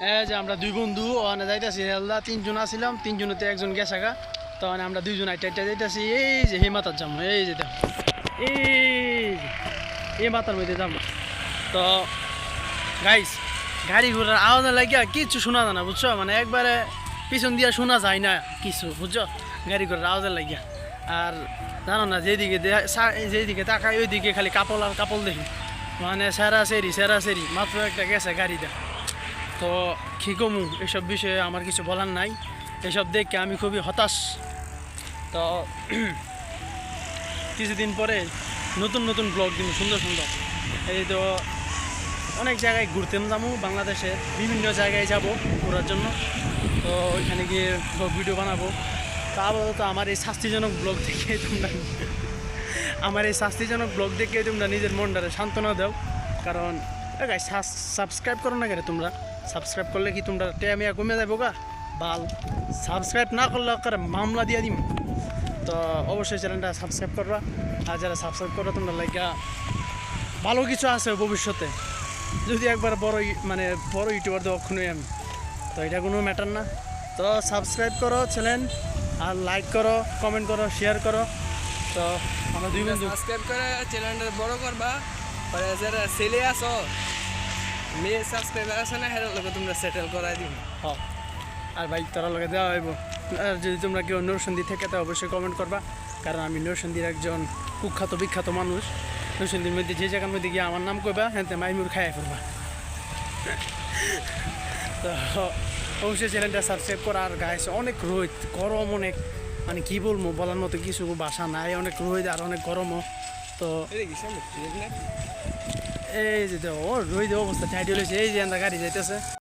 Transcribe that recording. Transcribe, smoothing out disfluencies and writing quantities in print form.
এই যে আমরা দুই বন্ধু ওখানে যাইতেছি হেলদা তিনজন আসছিলাম, তিনজনেতে একজন গেছে গা। তখন আমরা দুইজন আইটা আইটা যাইতেছি। এই যে হে মাথার যাবো, এই যে দেখো এই মাথার মধ্যে যাবো। তো গাইস গাড়ি ঘোড়ার আওয়াজ লাগিয়া কিচ্ছু শোনা যায় না, বুঝছো? মানে একবারে পিছন দিয়া শোনা যায় না কিছু, বুঝছো? গাড়ি ঘোড়ার আওয়াজ লাগিয়া। আর জানো না, যেদিকে তাকাই ওইদিকে খালি কাপল আর কাপল দেখি, মানে সেরা সেরি মাত্র একটা গেছে গাড়িটা। তো কী কমু, এসব বিষয়ে আমার কিছু বলার নাই। এসব দেখে আমি খুবই হতাশ। তো কিছুদিন পরে নতুন নতুন ব্লগ দিব, সুন্দর সুন্দর। এই তো অনেক জায়গায় ঘুরতে যাবো, বাংলাদেশের বিভিন্ন জায়গায় যাব ঘোরার জন্য। তো ওইখানে গিয়ে ব্লগ ভিডিও বানাবো। তা আপাতত আমার এই শাস্তিজনক ব্লগ দেখে তোমরা নিজের মনটারে সান্ত্বনা দাও। কারণ সাবস্ক্রাইব করো না কেন তোমরা? সাবস্ক্রাইব করলে কি তোমরা টেমিয়া কমে যাবো গা? বাল সাবস্ক্রাইব না করলে করে মামলা দিয়ে দিম। তো অবশ্যই চ্যানেলটা সাবস্ক্রাইব করবা। আর যারা সাবস্ক্রাইব করো তোমরা লাইকা ভালো কিছু আছে ভবিষ্যতে, যদি একবার বড় ইউটিউবার তো কখনোই আমি। তো এটা কোনো ম্যাটার না। তো সাবস্ক্রাইব করো চ্যানেল, আর লাইক করো, কমেন্ট করো, শেয়ার করো। তো আমরা দুই বন্ধু সাবস্ক্রাইব করে চ্যানেলটা বড় করবা। পরে যারা ছেলে আছো, মেয়ে সাবস্ক্রাইবার আছে না, হেরার লোক তোমরা সেটেল করাই দিব। হ্যাঁ, আর ভাই তারা লগে দেওয়া হইব। আর যদি তোমরা কেউ নরসিংদী থেকে তো অবশ্যই কমেন্ট করবা, কারণ আমি নরসিংদীর একজন কুখ্যাত বিখ্যাত মানুষ। নরসিংদীর মধ্যে যে জায়গার মধ্যে গিয়ে আমার নাম কইবা, হ্যাঁ মাইমুর খাইয়া ফেলবা। তো অবশ্যই চ্যানেলটা সাবস্ক্রাইব করা। আর গাইস অনেক রোদ, গরম অনেক, মানে কী বলবো, বলার মতো কিছু ভাষা নাই। অনেক রোদ আর অনেক গরমও। তো এই যে রোদ অবস্থা টাইট হয়েছে। এই যে গাড়ি যাইতেছে।